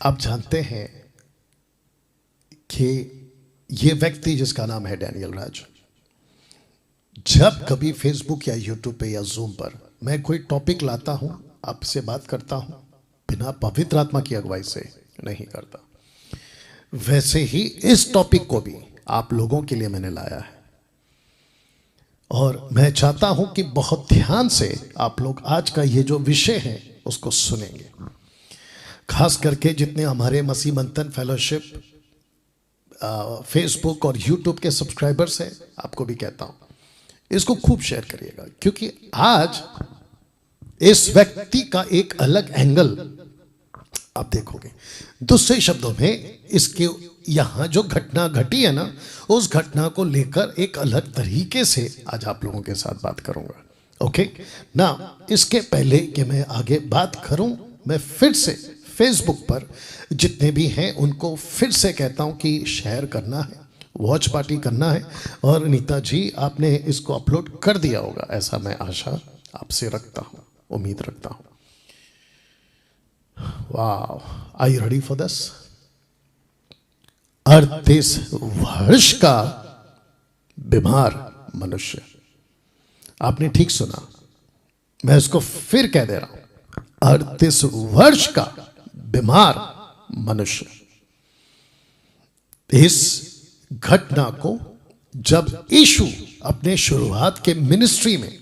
आप जानते हैं कि ये व्यक्ति जिसका नाम है डैनियल राज, जब कभी फेसबुक या यूट्यूब पे या जूम पर मैं कोई टॉपिक लाता हूं, आपसे बात करता हूं, बिना पवित्र आत्मा की अगुवाई से नहीं करता। वैसे ही इस टॉपिक को भी आप लोगों के लिए मैंने लाया है और मैं चाहता हूं कि बहुत ध्यान से आप लोग आज का ये जो विषय है उसको सुनेंगे। खास करके जितने हमारे मसीह मंथन फेलोशिप फेसबुक और यूट्यूब के सब्सक्राइबर्स हैं, आपको भी कहता हूं इसको खूब शेयर करिएगा, क्योंकि आज इस व्यक्ति का एक अलग एंगल आप देखोगे। दूसरे शब्दों में इसके यहां जो घटना घटी है ना, उस घटना को लेकर एक अलग तरीके से आज आप लोगों के साथ बात करूंगा। ओके ना, इसके पहले कि मैं आगे बात करूं, मैं फिर से फेसबुक पर जितने भी हैं उनको फिर से कहता हूं कि शेयर करना है, वॉच पार्टी करना है। और नीता जी आपने इसको अपलोड कर दिया होगा, ऐसा मैं आशा आपसे रखता हूं, उम्मीद रखता हूं। वाह, are you ready for this? 38 वर्ष का बीमार मनुष्य, आपने ठीक सुना, मैं इसको फिर कह दे रहा हूं, 38 वर्ष का बीमार मनुष्य। इस घटना को जब यीशु अपने शुरुआत के मिनिस्ट्री में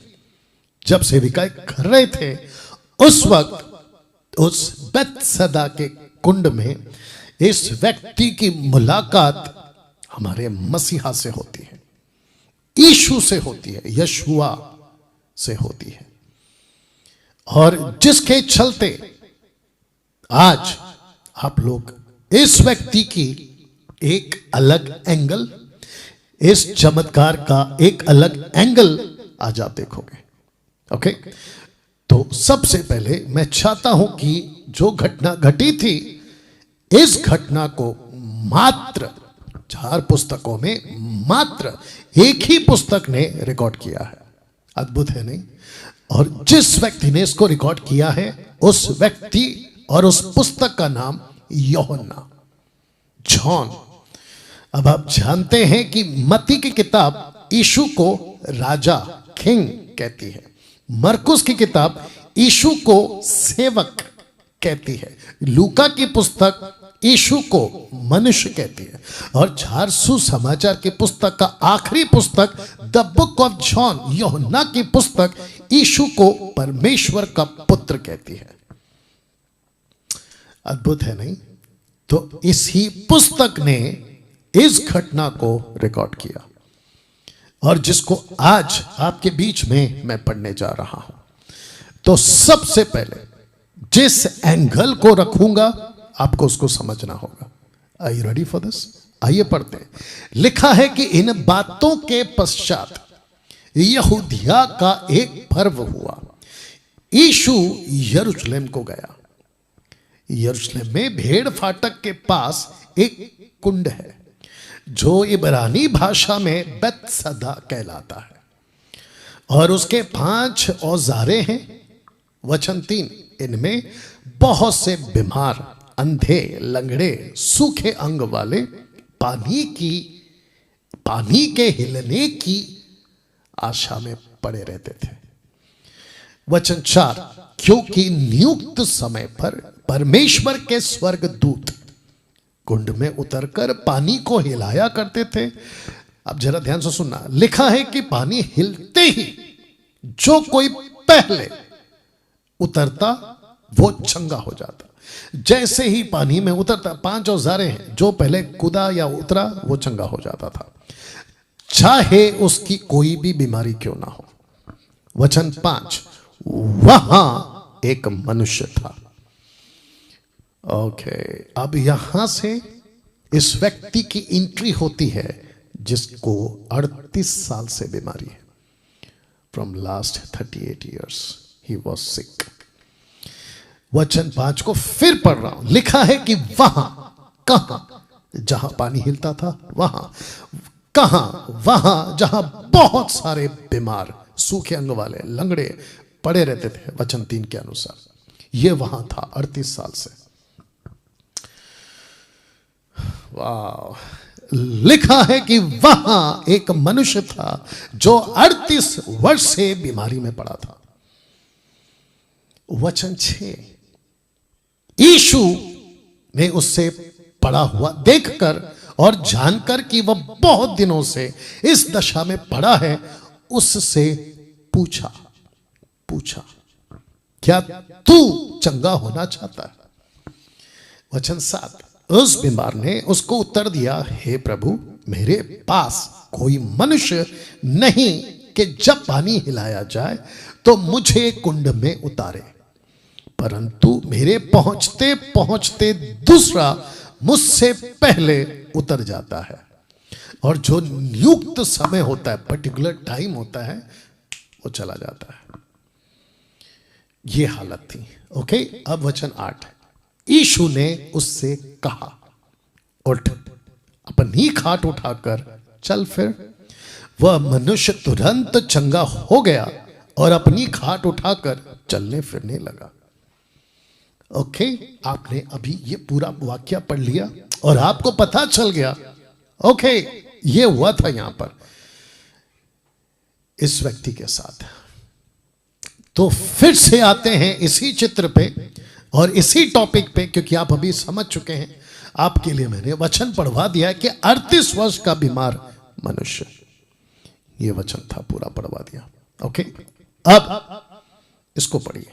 जब सेविकाएं कर रहे थे, उस वक्त उस बेतसदा के कुंड में इस व्यक्ति की मुलाकात हमारे मसीहा से होती है, यीशु से होती है, यशुआ से होती है। और जिसके चलते आज आप लोग इस व्यक्ति की एक अलग एंगल, इस चमत्कार का एक अलग एंगल आज आप देखोगे। ओके, तो सबसे पहले मैं चाहता हूं कि जो घटना घटी थी, इस घटना को मात्र 4 पुस्तकों में मात्र एक ही पुस्तक ने रिकॉर्ड किया है। अद्भुत है नहीं? और जिस व्यक्ति ने इसको रिकॉर्ड किया है, उस व्यक्ति और उस पुस्तक का नाम यूहन्ना, जॉन। अब आप जानते हैं कि मत्ती की किताब यीशु को राजा, किंग कहती है। मरकुस की किताब यीशु को सेवक कहती है। लूका की पुस्तक यीशु को मनुष्य कहती है। और 4 सुसमाचार की पुस्तक का आखिरी पुस्तक द बुक ऑफ जॉन, यूहन्ना की पुस्तक, यीशु को परमेश्वर का पुत्र कहती है। अद्भुत है नहीं? तो इसी पुस्तक ने इस घटना को रिकॉर्ड किया और जिसको आज आपके बीच में मैं पढ़ने जा रहा हूं। तो सबसे पहले जिस एंगल को रखूंगा आपको उसको समझना होगा। Are you ready for this? आइए पढ़ते हैं। लिखा है कि इन बातों के पश्चात यहूदिया का एक पर्व हुआ। यीशु यरूशलेम को गया। यरूशलेम में भेड़ फाटक के पास एक कुंड है जो इब्रानी भाषा में बेतसदा कहलाता है, और उसके 5 औजारे हैं। वचन 3, इनमें बहुत से बीमार, अंधे, लंगड़े, सूखे अंग वाले पानी के हिलने की आशा में पड़े रहते थे। वचन 4, क्योंकि नियुक्त समय पर परमेश्वर के स्वर्गदूत कुंड में उतरकर पानी को हिलाया करते थे। अब जरा ध्यान से सुनना, लिखा है कि पानी हिलते ही जो कोई पहले उतरता वो चंगा हो जाता। जैसे ही पानी में उतरता, 5 औजारे हैं, जो पहले कूदा या उतरा वो चंगा हो जाता था, चाहे उसकी कोई भी बीमारी क्यों ना हो। वचन 5, वहां एक मनुष्य था। ओके, अब यहां से इस व्यक्ति की एंट्री होती है जिसको 38 साल से बीमारी है। From last 38 years he was sick. वचन 5 को फिर पढ़ रहा हूं। लिखा है कि वहां, कहां? जहां पानी हिलता था वहां। कहां? वहां जहां बहुत सारे बीमार, सूखे अंग वाले, लंगड़े पड़े रहते थे। वचन 3 के अनुसार ये वहां था 38 साल से। वाह, लिखा है कि वहां एक मनुष्य था जो 38 वर्ष से बीमारी में पड़ा था। वचन 6, यीशु ने उससे पड़ा हुआ देखकर और जानकर कि वह बहुत दिनों से इस दशा में पड़ा है, उससे पूछा क्या तू चंगा होना चाहता है? वचन 7, उस बीमार ने उसको उत्तर दिया, हे प्रभु, मेरे पास कोई मनुष्य नहीं कि जब पानी हिलाया जाए तो मुझे कुंड में उतारे, परंतु मेरे पहुंचते पहुंचते दूसरा मुझसे पहले उतर जाता है, और जो नियुक्त समय होता है, पर्टिकुलर टाइम होता है, वो चला जाता है। ये हालत थी। ओके, अब वचन 8, यीशु ने उससे कहा, उठ, अपनी खाट उठाकर चल फिर। वह मनुष्य तुरंत चंगा हो गया और अपनी खाट उठाकर चलने फिरने लगा। ओके, आपने अभी ये पूरा वाक्य पढ़ लिया और आपको पता चल गया, ओके, ये हुआ था यहां पर इस व्यक्ति के साथ। तो फिर से आते हैं इसी चित्र पे और इसी टॉपिक पे, क्योंकि आप अभी समझ चुके हैं। आपके लिए मैंने वचन पढ़वा दिया कि 38 वर्ष का बीमार मनुष्य, ये वचन था, पूरा पढ़वा दिया। ओके, अब इसको पढ़िए,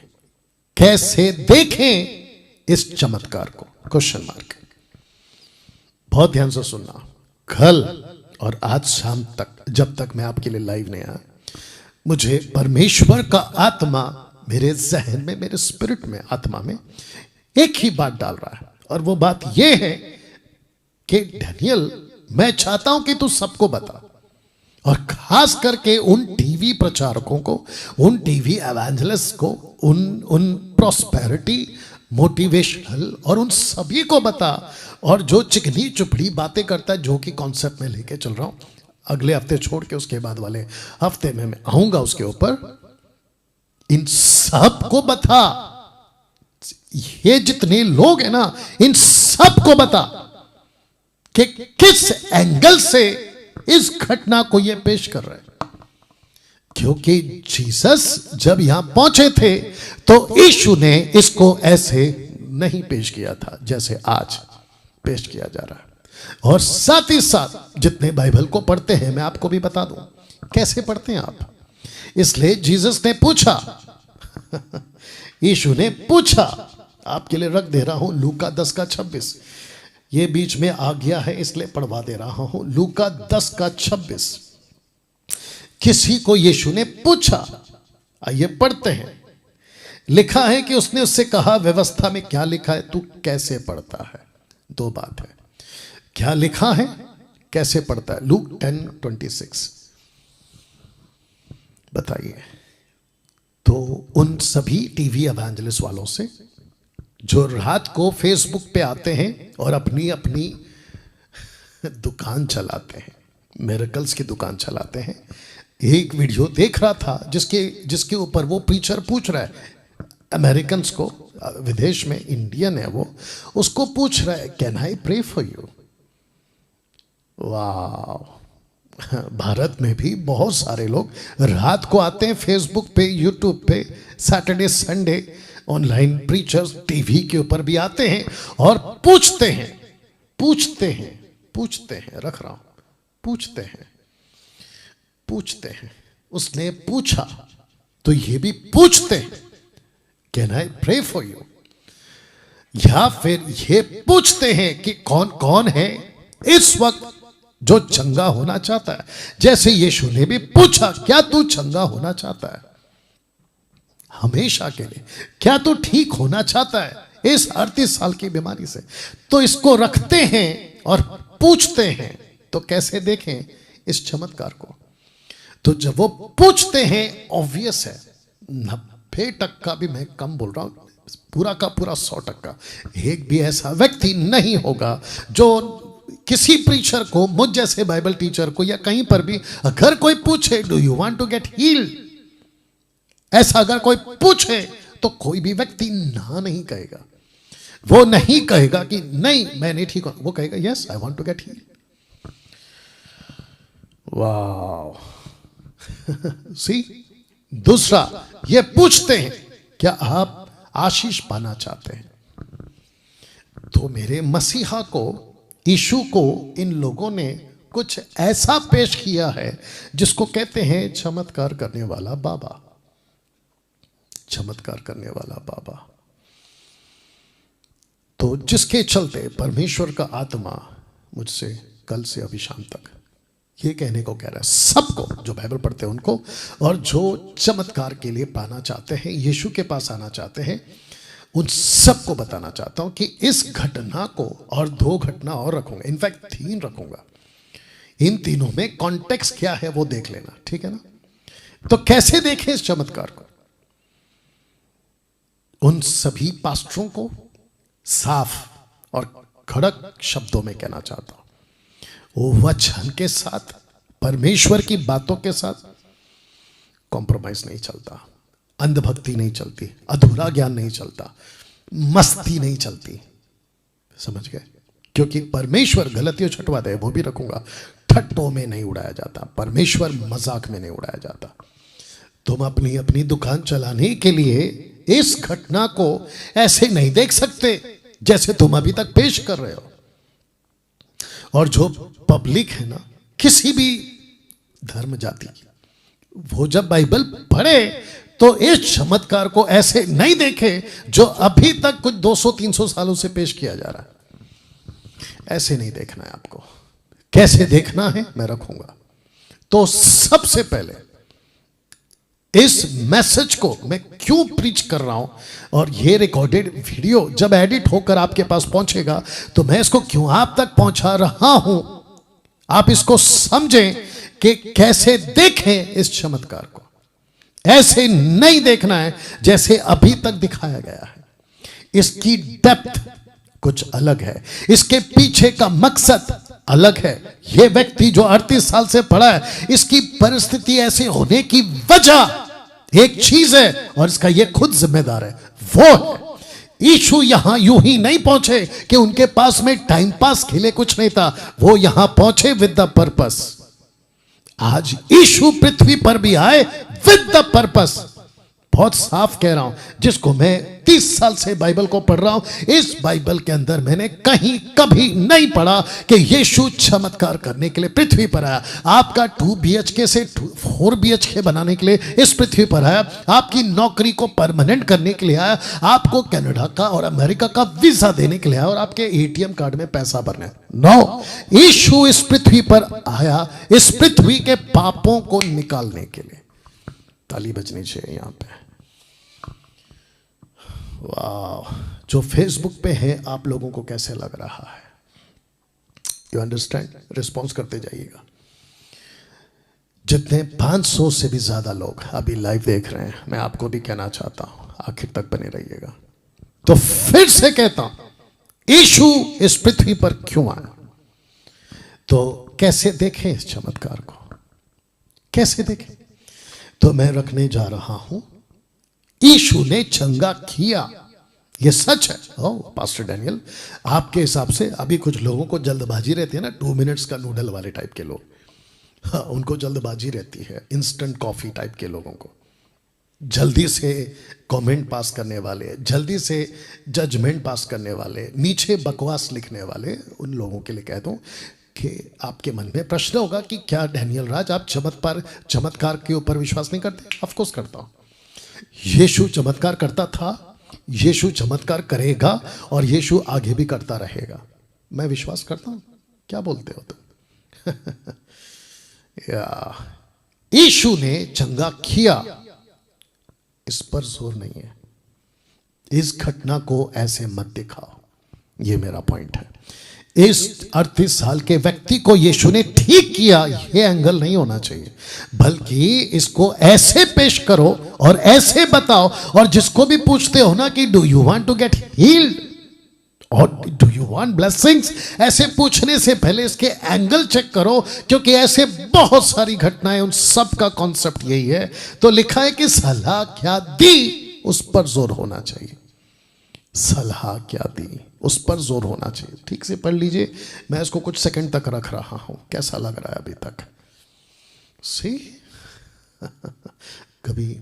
कैसे देखें इस चमत्कार को, क्वेश्चन मार्क। बहुत ध्यान से सुनना। कल और आज शाम तक, जब तक मैं आपके लिए लाइव नहीं आया, मुझे परमेश्वर का आत्मा मेरे जहन में, मेरे स्पिरिट में, आत्मा में एक ही बात डाल रहा है, और वो बात यह है कि डैनियल, मैं चाहता हूं कि तू सबको बता, और खास करके उन टीवी प्रचारकों को, उन टीवी एवेंजलिस्ट को, उन प्रॉस्पेरिटी मोटिवेशनल और उन सभी को बता, और जो चिकनी चुपड़ी बातें करता है, जो कि कॉन्सेप्ट में लेके चल रहा हूं, अगले हफ्ते छोड़ के उसके बाद वाले हफ्ते में मैं आऊंगा उसके ऊपर, इन सब को बता। ये जितने लोग हैं ना, इन सब को बता कि किस एंगल से इस घटना को ये पेश कर रहे हैं। क्योंकि जीसस जब यहां पहुंचे थे तो यीशु ने इसको ऐसे नहीं पेश किया था जैसे आज पेश किया जा रहा है। और साथ ही साथ जितने बाइबल को पढ़ते हैं, मैं आपको भी बता दूं कैसे पढ़ते हैं आप। इसलिए जीसस ने पूछा यीशु ने पूछा, आपके लिए रख दे रहा हूं लूका 10:26, ये बीच में आ गया है इसलिए पढ़वा दे रहा हूं। लूका 10:26, किसी को यीशु ने पूछा, आइए पढ़ते हैं। लिखा है कि उसने उससे कहा, व्यवस्था में क्या लिखा है, तू कैसे पढ़ता है? दो बात है, क्या लिखा है, कैसे पढ़ता है। लूक 10:26 बताइए। तो उन सभी टीवी एवेंजलिस्ट वालों से जो रात को फेसबुक पे आते हैं और अपनी अपनी दुकान चलाते हैं, मिरेकल्स की दुकान चलाते हैं, एक वीडियो देख रहा था जिसके ऊपर वो प्रीचर पूछ रहा है अमेरिकन्स को, विदेश में इंडियन है वो, उसको पूछ रहा है, can I pray for you. वाह, भारत में भी बहुत सारे लोग रात को आते हैं फेसबुक पे, यूट्यूब पे, Saturday Sunday online preachers TV के ऊपर भी आते हैं और पूछते हैं, रख रहा हूं, पूछते हैं। उसने पूछा तो ये भी पूछते हैं, can I pray for you, या फिर ये पूछते हैं कि कौन कौन है इस वक्त जो चंगा होना चाहता है। जैसे यीशु ने भी पूछा, क्या तू चंगा होना चाहता है हमेशा के लिए? क्या तू ठीक होना चाहता है इस 38 साल की बीमारी से? तो इसको रखते हैं और पूछते हैं। तो कैसे देखें इस चमत्कार को? तो जब वो पूछते हैं, ऑब्वियस है 90% भी मैं कम बोल रहा हूं, पूरा का पूरा 100%, एक भी ऐसा व्यक्ति नहीं होगा जो किसी प्रीचर को, मुझ जैसे बाइबल टीचर को, या कहीं पर भी अगर कोई पूछे, do you want to get healed, ऐसा अगर कोई पूछे तो कोई भी व्यक्ति ना नहीं कहेगा। वो नहीं कहेगा कि नहीं मैं नहीं ठीक हूं, वो कहेगा yes I want to get heal. वाह। सी, दूसरा ये पूछते हैं क्या आप आशीष पाना चाहते हैं? तो मेरे मसीहा को, यीशु को इन लोगों ने कुछ ऐसा पेश किया है जिसको कहते हैं चमत्कार करने वाला बाबा। चमत्कार करने वाला बाबा। तो जिसके चलते परमेश्वर का आत्मा मुझसे कल से अभी शाम तक ये कहने को कह रहा है सबको, जो बाइबल पढ़ते हैं उनको, और जो चमत्कार के लिए पाना चाहते हैं, यीशु के पास आना चाहते हैं, उन सबको बताना चाहता हूं कि इस घटना को, और 2 घटना और रखूंगा, इनफैक्ट 3 रखूंगा, इन तीनों में कॉन्टेक्स्ट क्या है वो देख लेना, ठीक है ना? तो कैसे देखें इस चमत्कार को? उन सभी पास्टरों को साफ और कड़क शब्दों में कहना चाहता हूं, वो वचन के साथ, परमेश्वर की बातों के साथ कॉम्प्रोमाइज नहीं चलता, अंधभक्ति नहीं चलती, अधूरा ज्ञान नहीं चलता, मस्ती नहीं चलती। समझ गए? क्योंकि परमेश्वर, गलतियों 6वां अध्याय वो भी रखूंगा, ठट्टों में नहीं उड़ाया जाता, परमेश्वर मजाक में नहीं उड़ाया जाता। तुम अपनी अपनी दुकान चलाने के लिए इस घटना को ऐसे नहीं देख सकते जैसे तुम अभी तक पेश कर रहे हो। और जो पब्लिक है ना, किसी भी धर्म जाति की, वो जब बाइबल पढ़े तो इस चमत्कार को ऐसे नहीं देखे जो अभी तक कुछ 200-300 सालों से पेश किया जा रहा है। ऐसे नहीं देखना है आपको। कैसे देखना है मैं रखूंगा। तो सबसे पहले इस मैसेज को मैं क्यों प्रीच कर रहा हूं, और ये रिकॉर्डेड वीडियो जब एडिट होकर आपके पास पहुंचेगा तो मैं इसको क्यों आप तक पहुंचा रहा हूं, आप इसको समझें कि कैसे देखें इस चमत्कार को। ऐसे नहीं देखना है जैसे अभी तक दिखाया गया है। इसकी डेप्थ कुछ अलग है, इसके पीछे का मकसद अलग है। यह व्यक्ति जो 38 साल से पड़ा है, इसकी परिस्थिति ऐसे होने की वजह एक चीज है, और इसका ये खुद जिम्मेदार है, वो है यीशु यहां यूं ही नहीं पहुंचे कि उनके पास में टाइम पास के लिए कुछ नहीं था, वो यहां पहुंचे विद द पर्पस। आज यीशु पृथ्वी पर भी आए विद द पर्पस। बहुत साफ कह रहा हूं, जिसको मैं 30 साल से बाइबल को पढ़ रहा हूं, इस बाइबल के अंदर मैंने कहीं कभी नहीं पढ़ा कि यीशु चमत्कार करने के लिए पृथ्वी पर आया। आपका 2 BHK से 4 BHK बनाने के लिए इस पृथ्वी पर आया, आपकी नौकरी को परमानेंट करने के लिए आया, आपको कनाडा का और अमेरिका का वीजा देने के लिए आया, और आपके ATM कार्ड में पैसा भरने। नो, यीशु इस पृथ्वी पर आया इस पृथ्वी के पापों को निकालने के लिए। ताली बजनी चाहिए यहां पे। वाह, जो फेसबुक पे है आप लोगों को कैसे लग रहा है? You understand? रिस्पॉन्स करते जाइएगा। जितने 500 से भी ज्यादा लोग अभी लाइव देख रहे हैं, मैं आपको भी कहना चाहता हूं, आखिर तक बने रहिएगा। तो फिर से कहता हूं, यीशु इस पृथ्वी पर क्यों आया? तो कैसे देखें इस चमत्कार को? कैसे देखें? तो मैं रखने जा रहा हूं, यीशु ने चंगा किया। यह सच है। ओह पास्टर डैनियल, आपके हिसाब से अभी कुछ लोगों को जल्दबाजी रहती है ना, 2 मिनट्स का नूडल वाले टाइप के लोग, हाँ, उनको जल्दबाजी रहती है, इंस्टेंट कॉफी टाइप के लोगों को, जल्दी से कमेंट पास करने वाले, जल्दी से जजमेंट पास करने वाले, नीचे बकवास लिखने वाले, उन लोगों के लिए कह दूं कि आपके मन में प्रश्न होगा कि क्या डैनियल राज आप चमत्कार के ऊपर विश्वास नहीं करते? ऑफ कोर्स करता हूं। यीशु चमत्कार करता था, यीशु चमत्कार करेगा, और यीशु आगे भी करता रहेगा। मैं विश्वास करता हूं। क्या बोलते हो तुम? यीशु ने चंगा किया, इस पर जोर नहीं है। इस घटना को ऐसे मत दिखाओ, ये मेरा पॉइंट है। इस 38 साल के व्यक्ति को यीशु ने ठीक किया, यह एंगल नहीं होना चाहिए, बल्कि इसको ऐसे पेश करो और ऐसे बताओ। और जिसको भी पूछते हो ना कि do you want to get healed और डू यू वांट ब्लेसिंग्स, ऐसे पूछने से पहले इसके एंगल चेक करो, क्योंकि ऐसे बहुत सारी घटनाएं, उन सब का कॉन्सेप्ट यही है। तो लिखा है कि सलाह क्या दी, उस पर जोर होना चाहिए। सलाह क्या दी, उस पर जोर होना चाहिए। ठीक से पढ़ लीजिए, मैं इसको कुछ सेकंड तक रख रहा हूं, कैसा लग रहा है अभी तक? सी कभी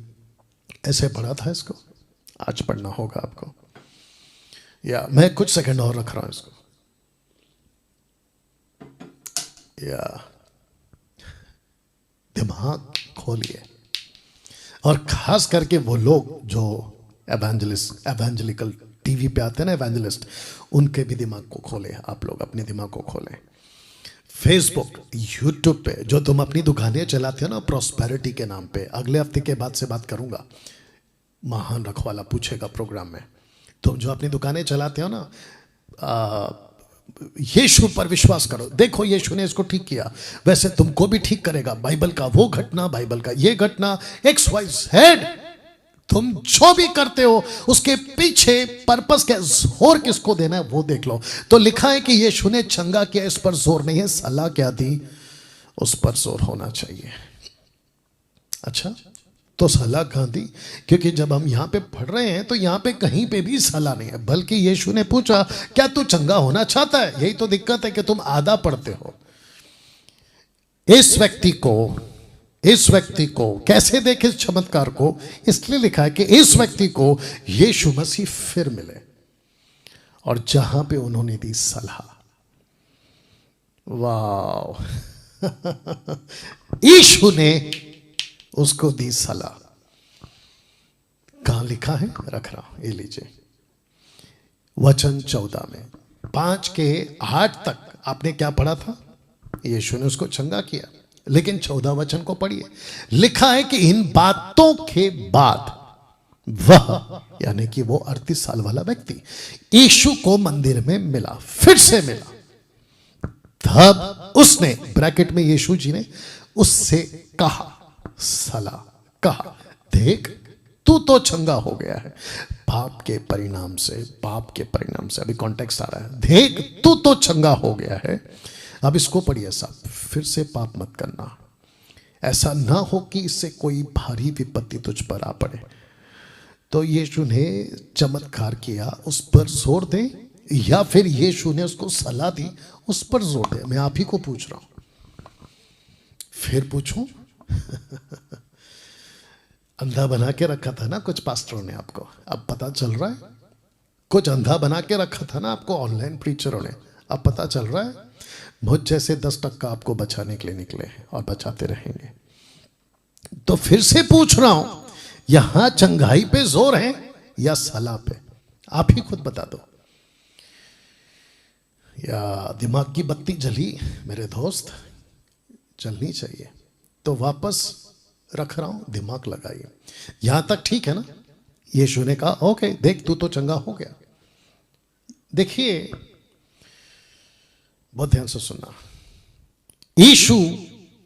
ऐसे पढ़ा था इसको, आज पढ़ना होगा आपको, या मैं कुछ सेकंड और रख रहा हूं इसको। या दिमाग खोलिए, और खास करके वो लोग जो एवेंजलिकल टीवी पे आते हैं ना, एवेंजलिस्ट, उनके भी दिमाग को खोले। आप लोग अपने दिमाग को खोलें। फेसबुक, यूट्यूब पे जो तुम अपनी दुकानें चलाते हो ना प्रॉस्पेरिटी के नाम पे, अगले हफ्ते के बाद से बात करूंगा, महान रखवाला पूछेगा प्रोग्राम में। तुम जो अपनी दुकानें चलाते हो ना, यीशु पर विश्वास करो, देखो यीशु ने इसको ठीक किया, वैसे तुमको भी ठीक करेगा। बाइबल का वो घटना, बाइबल का ये घटना, XYZ, तुम जो भी करते हो उसके पीछे पर्पस क्या, जोर किसको देना है वो देख लो। तो लिखा है कि यीशु ने चंगा किया, इस पर जोर नहीं है। सलाह क्या दी, उस पर जोर होना चाहिए। अच्छा, तो सलाह कहां दी? क्योंकि जब हम यहां पे पढ़ रहे हैं तो यहां पे कहीं पे भी सलाह नहीं है, बल्कि यीशु ने पूछा क्या तू चंगा होना चाहता है? यही तो दिक्कत है कि तुम आधा पढ़ते हो। इस व्यक्ति को कैसे देखे, इस चमत्कार को? इसलिए लिखा है कि इस व्यक्ति को यीशु मसीह फिर मिले, और जहां पे उन्होंने दी सलाह, वाह यीशु ने उसको दी सलाह। कहां लिखा है, रख रहा हूं, ये लीजिए, वचन 14 में 5 के 8 तक आपने क्या पढ़ा था? यीशु ने उसको चंगा किया। लेकिन 14 वचन को पढ़िए, लिखा है कि इन बातों के बाद वह, यानी कि वो 38 साल वाला व्यक्ति, यीशु को मंदिर में मिला, फिर से मिला। तब उसने, ब्रैकेट में यीशु जी ने उससे कहा, सलाह कहा, देख तू तो चंगा हो गया है पाप के परिणाम से। अभी कॉन्टेक्स्ट आ रहा है, देख तू तो चंगा हो गया है। अब इसको पढ़िए साहब, फिर से पाप मत करना, ऐसा ना हो कि इससे कोई भारी विपत्ति तुझ पर आ पड़े। तो यीशु ने चमत्कार किया, उस पर जोर दे, या फिर यीशु ने उसको सलाह दी, उस पर जोर दे? मैं आप ही को पूछ रहा हूं, फिर पूछूं? अंधा बना के रखा था ना कुछ पास्टरों ने आपको, अब पता चल रहा है। कुछ अंधा बना के रखा था ना आपको ऑनलाइन प्रीचरों ने, अब पता चल रहा है। मुझ जैसे 10% आपको बचाने के लिए निकले हैं और बचाते रहेंगे। तो फिर से पूछ रहा हूं, यहां चंगाई पे जोर है या सलाह पे? आप ही खुद बता दो। या दिमाग की बत्ती जली मेरे दोस्त? जलनी चाहिए। तो वापस रख रहा हूं, दिमाग लगाइए। यहां तक ठीक है ना? यीशु ने कहा ओके, देख तू तो चंगा हो गया। देखिए, बहुत ध्यान से सुनना। यीशु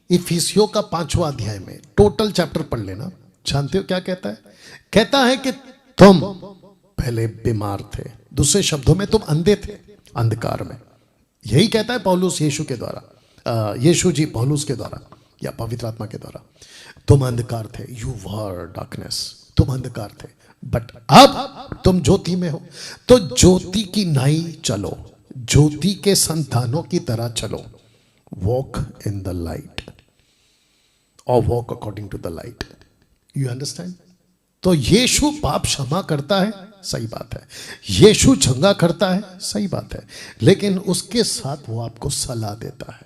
इफिसियों का 5वां अध्याय में, टोटल चैप्टर पढ़ लेना, जानते हो क्या कहता है? कहता है कि तुम पहले बीमार थे, दूसरे शब्दों में तुम अंधे थे अंधकार में। यही कहता है पौलुस यीशु के द्वारा, यीशु जी पौलुस के द्वारा या पवित्र आत्मा के द्वारा। तुम अंधकार थे, यू वर डार्कनेस, तुम अंधकार थे, बट अब तुम ज्योति में हो। तो ज्योति की नाई चलो, ज्योति के संतानों की तरह चलो। वॉक इन द लाइट और walk according to the light. You understand? तो यीशु पाप क्षमा करता है, सही बात है। यीशु चंगा करता है, सही बात है। लेकिन उसके साथ वो आपको सलाह देता है।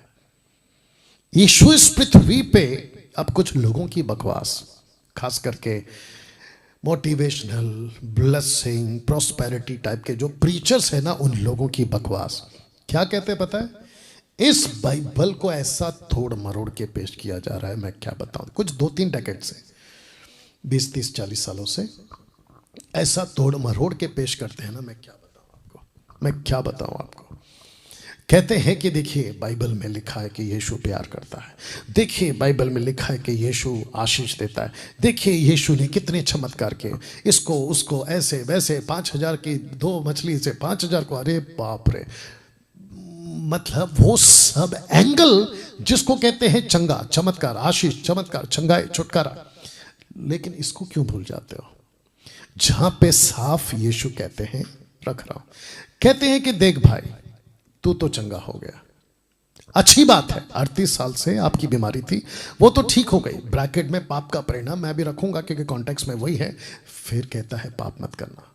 यीशु इस पृथ्वी पे, अब कुछ लोगों की बकवास, खास करके मोटिवेशनल, ब्लेसिंग, प्रॉस्पेरिटी टाइप के जो प्रीचर्स है ना, उन लोगों की बकवास क्या कहते हैं पता है? इस बाइबल को ऐसा तोड़ मरोड़ के पेश किया जा रहा है, मैं क्या बताऊं। कुछ 2-3 डेकेड से, 20, 30, 40 सालों से ऐसा तोड़ मरोड़ के पेश करते हैं ना, मैं क्या बताऊं आपको। कहते हैं कि देखिए बाइबल में लिखा है कि यीशु प्यार करता है, देखिए बाइबल में लिखा है कि यीशु आशीष देता है, देखिए यीशु ने कितने चमत्कार किए, इसको उसको ऐसे वैसे, 5000 की 2 मछली से 5000 को, अरे बाप रे। मतलब वो सब एंगल जिसको कहते हैं चंगा, चमत्कार, आशीष, चमत्कार, चंगाई, छुटकारा। लेकिन इसको क्यों भूल जाते हो? जहां पे साफ यीशु कहते हैं रख रहा हूं। कहते हैं कि देख भाई, तू तो चंगा हो गया, अच्छी बात है, 38 साल से आपकी बीमारी थी, वो तो ठीक हो गई। ब्रैकेट में पाप का परिणाम मैं भी रखूंगा क्योंकि कॉन्टेक्स्ट में वही है। फिर कहता है पाप मत करना,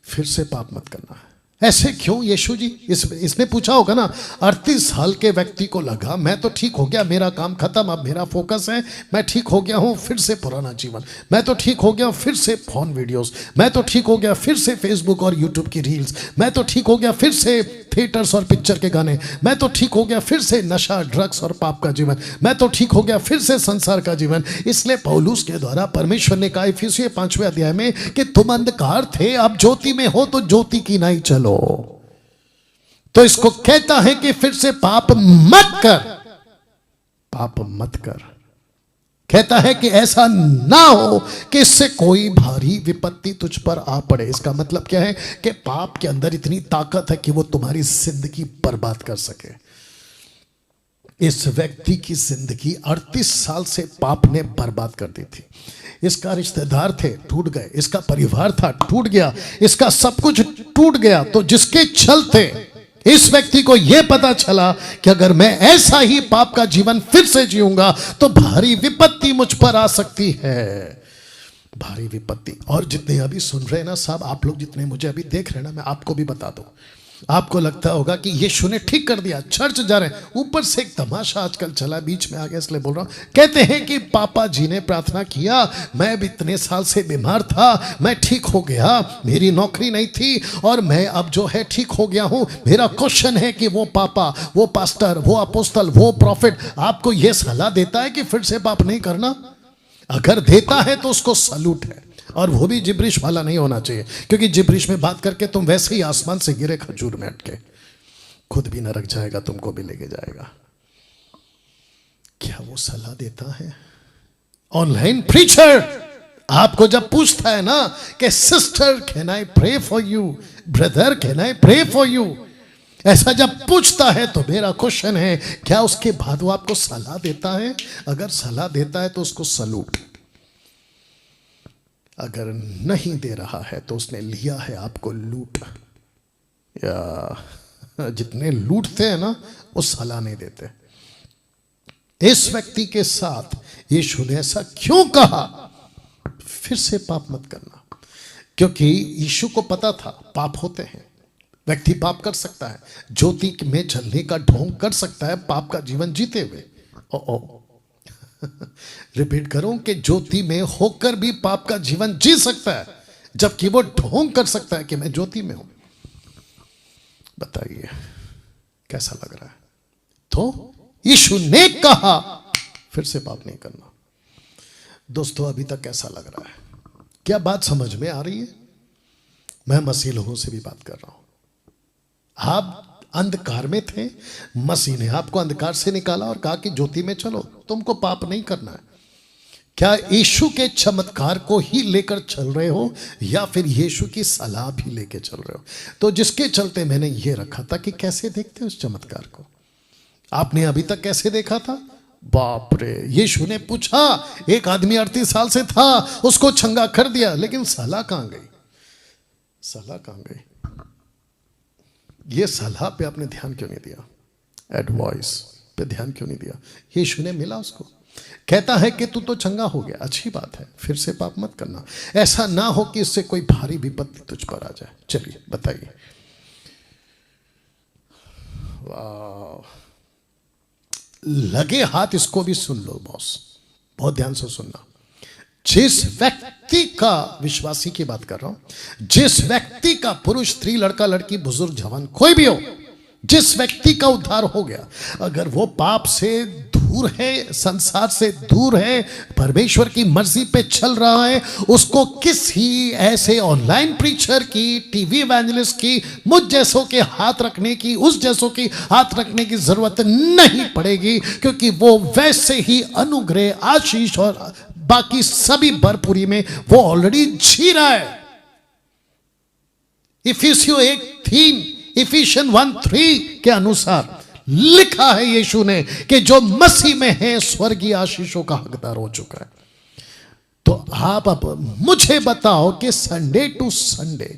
फिर से पाप मत करना। ऐसे क्यों यीशु जी? इसने पूछा होगा ना, 38 साल के व्यक्ति को लगा मैं तो ठीक हो गया, मेरा काम खत्म, अब मेरा फोकस है, मैं ठीक हो गया हूं, फिर से पुराना जीवन, मैं तो ठीक हो गया, फिर से फोन वीडियोस, मैं तो ठीक हो गया, फिर से फेसबुक और यूट्यूब की रील्स, मैं तो ठीक हो गया, फिर से थिएटर्स और पिक्चर के गाने, मैं तो ठीक हो गया, फिर से नशा, ड्रग्स और पाप का जीवन, मैं तो ठीक हो गया, फिर से संसार का जीवन। इसलिए पौलुस के द्वारा परमेश्वर ने कहा इफिसियों 5वें अध्याय में कि तुम अंधकार थे, अब ज्योति में हो, तो ज्योति की नहीं चलो। तो इसको कहता है कि फिर से पाप मत कर, पाप मत कर। कहता है कि ऐसा ना हो कि इससे कोई भारी विपत्ति तुझ पर आ पड़े। इसका मतलब क्या है कि पाप के अंदर इतनी ताकत है कि वो तुम्हारी जिंदगी बर्बाद कर सके। इस व्यक्ति की जिंदगी 38 साल से पाप ने बर्बाद कर दी थी। इसका रिश्तेदार थे, टूट गए, इसका परिवार था, टूट गया, इसका सब कुछ टूट गया। तो जिसके चलते इस व्यक्ति को यह पता चला कि अगर मैं ऐसा ही पाप का जीवन फिर से जीऊंगा तो भारी विपत्ति मुझ पर आ सकती है, भारी विपत्ति। और जितने अभी सुन रहे हैं ना साहब, आप लोग जितने मुझे अभी देख रहे हैं ना, मैं आपको भी बता दूं, आपको लगता होगा कि यीशु ने ठीक कर दिया, चर्च जा रहे हैं, ऊपर से एक तमाशा आजकल चला, बीच में आ गया इसलिए बोल रहा हूं। कहते हैं कि पापा जी ने प्रार्थना किया, मैं भी इतने साल से बीमार था, मैं ठीक हो गया, मेरी नौकरी नहीं थी और मैं अब जो है ठीक हो गया हूं। मेरा क्वेश्चन है कि वो पापा, वो पास्टर, वो अपोस्टल, वो प्रॉफिट आपको यह सलाह देता है कि फिर से पाप नहीं करना? अगर देता है तो उसको सलूट है, और वो भी जिब्रिश वाला नहीं होना चाहिए, क्योंकि जिब्रिश में बात करके तुम वैसे ही आसमान से गिरे खजूर में अटके, खुद भी नरक जाएगा, तुमको भी लेके जाएगा। क्या वो सलाह देता है? ऑनलाइन प्रीचर आपको जब पूछता है ना कि sister can I pray for you, brother can I pray for you, ऐसा जब पूछता है तो मेरा क्वेश्चन है, क्या उसके बाद वो आपको सलाह देता है? अगर सलाह देता है तो उसको सलूट, अगर नहीं दे रहा है तो उसने लिया है आपको लूट। या जितने लूटते हैं ना वो सलाह नहीं देते। इस व्यक्ति के साथ यीशु ने ऐसा क्यों कहा, फिर से पाप मत करना? क्योंकि यीशु को पता था पाप होते हैं, व्यक्ति पाप कर सकता है, ज्योति में चलने का ढोंग कर सकता है पाप का जीवन जीते हुए। रिपीट करूं कि ज्योति में होकर भी पाप का जीवन जी सकता है, जबकि वो ढोंग कर सकता है कि मैं ज्योति में हूं। बताइए कैसा लग रहा है? तो यीशु ने कहा फिर से पाप नहीं करना। दोस्तों अभी तक कैसा लग रहा है? क्या बात समझ में आ रही है? मैं मसीह लोगों से भी बात कर रहा हूं। आप अंधकार में थे, मसीह ने आपको अंधकार से निकाला और कहा कि ज्योति में चलो, तुमको पाप नहीं करना है। क्या यीशु के चमत्कार को ही लेकर चल रहे हो या फिर यीशु की सलाह भी लेकर चल रहे हो? तो जिसके चलते मैंने ये रखा था कि कैसे देखते हो उस चमत्कार को। आपने अभी तक कैसे देखा था? बाप रे, यीशु ने पूछा, एक आदमी 38 साल से था, उसको चंगा कर दिया, लेकिन सलाह कहां गई? सलाह कहां गई? ये सलाह पे आपने ध्यान क्यों नहीं दिया? एडवाइस पे ध्यान क्यों नहीं दिया? यीशु ने मिला उसको, कहता है कि तू तो चंगा हो गया, अच्छी बात है, फिर से पाप मत करना, ऐसा ना हो कि इससे कोई भारी विपत्ति तुझ पर आ जाए। चलिए बताइए। वाह, लगे हाथ इसको भी सुन लो बॉस, बहुत ध्यान से सुनना। जिस व्यक्ति का, विश्वासी की बात कर रहा हूं, जिस व्यक्ति का, पुरुष स्त्री लड़का लड़की बुजुर्ग जवान कोई भी हो, जिस व्यक्ति का उद्धार हो गया, अगर वो पाप से दूर है, संसार से दूर है, परमेश्वर की मर्जी पे चल रहा है, उसको किसी ऐसे ऑनलाइन प्रीचर की, टीवी इवेंजलिस्ट की, मुझ जैसों के हाथ रखने की, उस जैसों की हाथ रखने की जरूरत नहीं पड़ेगी, क्योंकि वो वैसे ही अनुग्रह, आशीष और बाकी सभी भरपूरी में वो ऑलरेडी जी रहा है। इफिसियों 1:3, इफिशियन 1:3 के अनुसार लिखा है यीशु ने कि जो मसीह में है स्वर्गीय आशीषों का हकदार हो चुका है। तो आप अब मुझे बताओ कि संडे टू संडे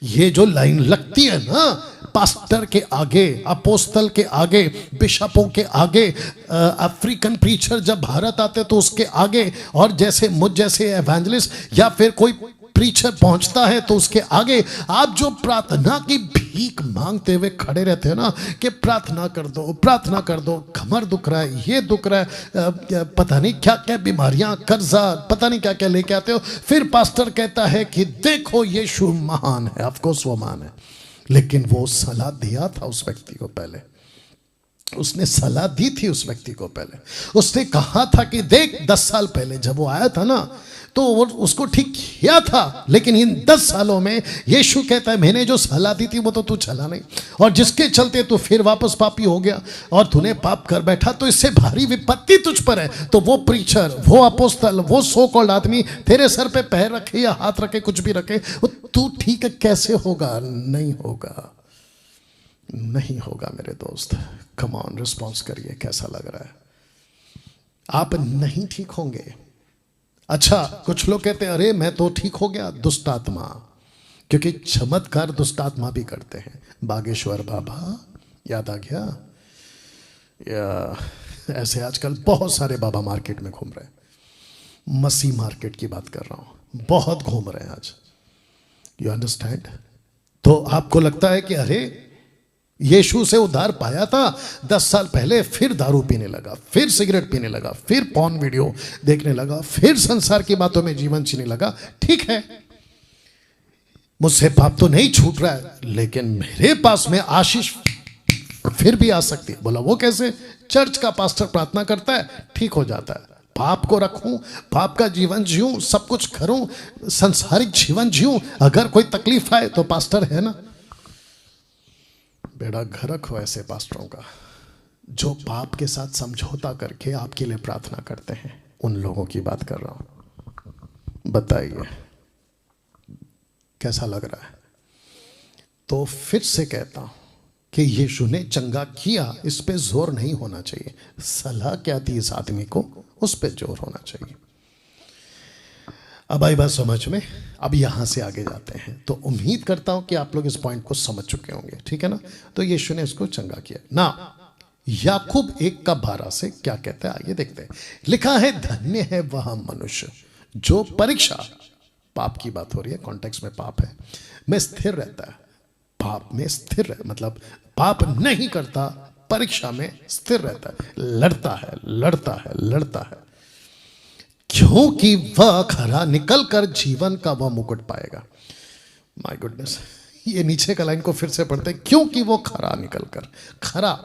ये जो लाइन लगती है ना, पास्टर के आगे, अपोस्तल के आगे, बिशपों के आगे, अफ्रीकन प्रीचर जब भारत आते तो उसके आगे, और जैसे मुझ जैसे एवेंजलिस्ट या फिर कोई प्रीचर पहुंचता है तो उसके आगे आप जो प्रार्थना की भीख मांगते हुए खड़े रहते हैं ना, कि प्रार्थना कर दो, प्रार्थना कर दो, कमर दुख रहा है, ये दुख रहा है, पता नहीं क्या क्या बीमारियां, कर्जा, पता नहीं क्या क्या लेके आते हो, फिर पास्टर कहता है कि देखो यीशु महान है। ऑफ कोर्स वो महान है, लेकिन वो सलाह दिया था उस व्यक्ति को पहले, उसने सलाह दी थी उस व्यक्ति को पहले, उसने कहा था कि देख 10 साल पहले जब वो आया था ना तो वो उसको ठीक किया था, लेकिन इन 10 सालों में यीशु कहता है मैंने जो सलाह दी थी वो तो तू चला नहीं, और जिसके चलते तू फिर वापस पापी हो गया और तूने पाप कर बैठा, तो इससे भारी विपत्ति तुझ पर है। तो वो प्रीचर, वो अपोस्तल, वो सो कॉल्ड आदमी तेरे सर पे पैर रखे या हाथ रखे, कुछ भी रखे, वो तू ठीक है कैसे होगा? नहीं होगा, नहीं होगा मेरे दोस्त। कम ऑन, रिस्पॉन्स करिए, कैसा लग रहा है? आप नहीं ठीक होंगे। अच्छा, कुछ लोग कहते हैं अरे मैं तो ठीक हो गया, दुष्ट आत्मा, क्योंकि चमत्कार दुष्ट आत्मा भी करते हैं। बागेश्वर बाबा याद आ गया? या ऐसे आजकल बहुत सारे बाबा मार्केट में घूम रहे हैं, मसीह मार्केट की बात कर रहा हूं, बहुत घूम रहे हैं आज। You understand? तो आपको लगता है कि अरे यीशु से उद्धार पाया था 10 साल पहले, फिर दारू पीने लगा, फिर सिगरेट पीने लगा, फिर पॉर्न वीडियो देखने लगा, फिर संसार की बातों में जीवन जीने लगा। ठीक है, मुझसे पाप तो नहीं छूट रहा है, लेकिन मेरे पास में आशीष फिर भी आ सकती है। बोला वो कैसे? चर्च का पास्टर प्रार्थना करता है, ठीक हो जाता है। पाप को रखूं, पाप का जीवन जीऊं, सब कुछ करूं, संसारिक जीवन जीऊं, अगर कोई तकलीफ आए तो पास्टर है ना। बेड़ा घरक हो ऐसे पास्टरों का जो पाप के साथ समझौता करके आपके लिए प्रार्थना करते हैं। उन लोगों की बात कर रहा हूं। बताइए कैसा लग रहा है? तो फिर से कहता हूं कि यीशु ने चंगा किया, इस पे जोर नहीं होना चाहिए। सलाह क्या थी इस आदमी को, उस पे जोर होना चाहिए। अब आई बात समझ में? अब यहां से आगे जाते हैं। तो उम्मीद करता हूं कि आप लोग इस पॉइंट को समझ चुके होंगे, ठीक है ना? तो यीशु ने इसको चंगा किया ना। याकूब 1:12 से क्या कहता है आइए देखते हैं। लिखा है धन्य है वह मनुष्य जो परीक्षा, पाप की बात हो रही है, कॉन्टेक्स्ट में पाप है, में स्थिर रहता है। पाप में स्थिर है मतलब पाप नहीं करता, परीक्षा में स्थिर रहता है, लड़ता है, लड़ता है, लड़ता है, क्योंकि वह खरा निकलकर जीवन का वह मुकुट पाएगा। माय गुडनेस, ये नीचे का लाइन को फिर से पढ़ते हैं। क्योंकि वो खरा निकलकर, खरा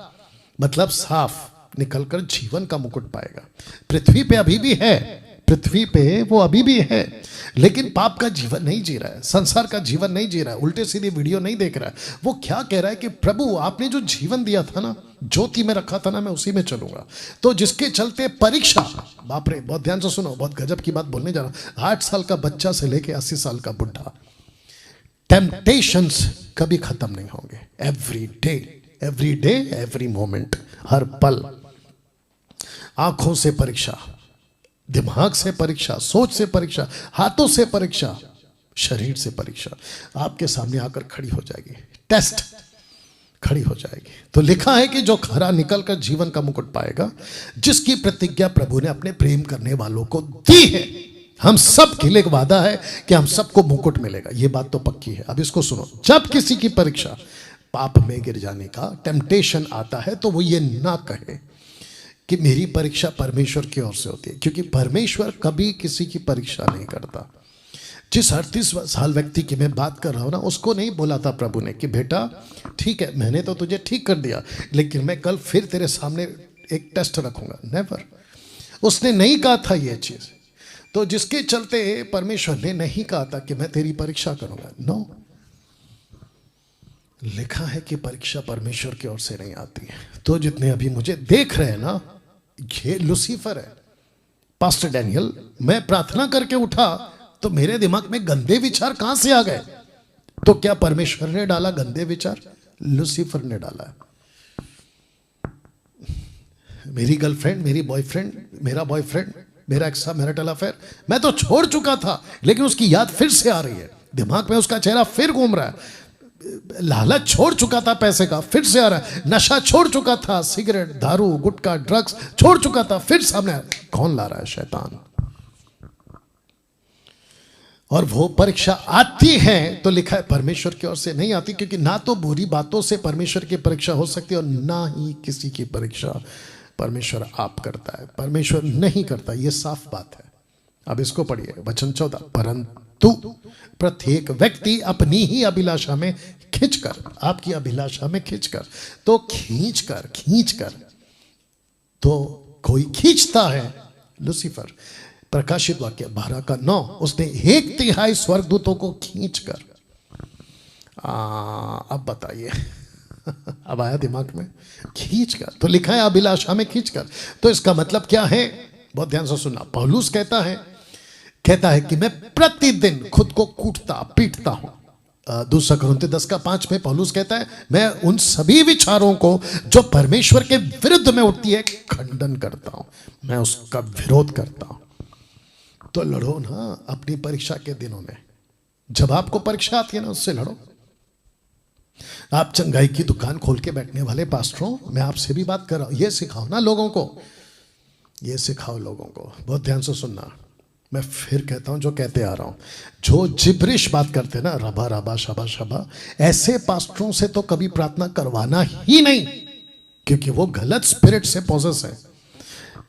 मतलब साफ निकलकर जीवन का मुकुट पाएगा। पृथ्वी पे अभी भी है, पृथ्वी पे वो अभी भी है, लेकिन पाप का जीवन नहीं जी रहा है, संसार का जीवन नहीं जी रहा है, उल्टे सीधे वीडियो नहीं देख रहा है। वो क्या कह रहा है कि प्रभु आपने जो जीवन दिया था ना, ज्योति में रखा था ना, मैं उसी में चलूंगा। तो जिसके चलते परीक्षा, बाप रे बहुत ध्यान से सुनो, बहुत गजब की बात बोलने जा रहा हूं। 8 साल का बच्चा से लेके 80 साल का बुढ़ा, टेम्पटेशंस कभी खत्म नहीं होंगे। Every day, every day, every moment, हर पल। आंखों से परीक्षा, दिमाग से परीक्षा, सोच से परीक्षा, हाथों से परीक्षा, शरीर से परीक्षा आपके सामने आकर खड़ी हो जाएगी, टेस्ट खड़ी हो जाएगी। तो लिखा है कि जो खरा निकलकर जीवन का मुकुट पाएगा, जिसकी प्रतिज्ञा प्रभु ने अपने प्रेम करने वालों को दी है। हम सब के लिए वादा है कि हम सबको मुकुट मिलेगा, ये बात तो पक्की है। अब इसको सुनो, जब किसी की परीक्षा पाप में गिर जाने का टेम्पटेशन आता है, तो वो ये ना कहे कि मेरी परीक्षा परमेश्वर की ओर से होती है, क्योंकि परमेश्वर कभी किसी की परीक्षा नहीं करता। जिस 38 साल व्यक्ति की मैं बात कर रहा हूं ना, उसको नहीं बोला था प्रभु ने कि बेटा ठीक है, मैंने तो तुझे ठीक कर दिया, लेकिन मैं कल फिर तेरे सामने एक टेस्ट रखूंगा। नेवर, उसने नहीं कहा था ये चीज। तो जिसके चलते परमेश्वर ने नहीं कहा था कि मैं तेरी परीक्षा करूंगा, नो। लिखा है कि परीक्षा परमेश्वर की ओर से नहीं आती है। तो जितने अभी मुझे देख रहे हैं ना, ये लूसीफर है। पास्टर डैनियल, मैं प्रार्थना करके उठा तो मेरे दिमाग में गंदे विचार कहां से आ गए? तो क्या परमेश्वर ने डाला गंदे विचार? लूसीफर ने डाला है। मेरी गर्लफ्रेंड, मेरी बॉयफ्रेंड, मेरा बॉयफ्रेंड, मेरा एक्स्ट्रा मैरिटल अफेयर, मैं तो छोड़ चुका था, लेकिन उसकी याद फिर से आ रही है। दिमाग में उसका चेहरा फिर घूम रहा है। लालच छोड़ चुका था पैसे का, फिर से आ रहा है। नशा छोड़ चुका था, सिगरेट, दारू, गुटखा, ड्रग्स छोड़ चुका था, फिर सामने आ रहा है। कौन ला रहा है? शैतान। और वो परीक्षा आती है तो लिखा है परमेश्वर की ओर से नहीं आती, क्योंकि ना तो बुरी बातों से परमेश्वर की परीक्षा हो सकती है और ना ही किसी की परीक्षा परमेश्वर आप करता है। परमेश्वर नहीं करता, ये साफ बात है। अब इसको पढ़िए, वचन 14। परंतु प्रत्येक व्यक्ति अपनी ही अभिलाषा में खींचकर, आपकी अभिलाषा में खींचकर, तो खींचकर तो कोई खींचता है। लूसीफर, प्रकाशित वाक्य 12:9, उसने 1/3 स्वर्गदूतों को खींचकर। अब बताइए अब आया दिमाग में? खींचकर, तो लिखा है अभिलाषा में खींचकर। तो इसका मतलब क्या है? बहुत ध्यान से सुनना। पौलुस कहता है कि मैं प्रतिदिन खुद को कूटता पीटता हूं। दूसरा कुरिन्थियों 10:5 में पौलुस कहता है, मैं उन सभी विचारों को जो परमेश्वर के विरुद्ध में उठती है खंडन करता हूं, मैं उसका विरोध करता हूं। तो लड़ो ना अपनी परीक्षा के दिनों में। जब आपको परीक्षा आती है ना, उससे लड़ो। आप चंगाई की दुकान खोल के बैठने वाले पास्टरों, मैं आपसे भी बात कर रहा हूं, ये सिखाओ ना लोगों को, ये सिखाओ लोगों को। बहुत ध्यान से सुनना, मैं फिर कहता हूं जो कहते आ रहा हूं। जो जिब्रिश बात करते ना, रबा रबा शबा शबा, ऐसे पास्टरों से तो कभी प्रार्थना करवाना ही नहीं, क्योंकि वो गलत स्पिरिट से पॉसेस है।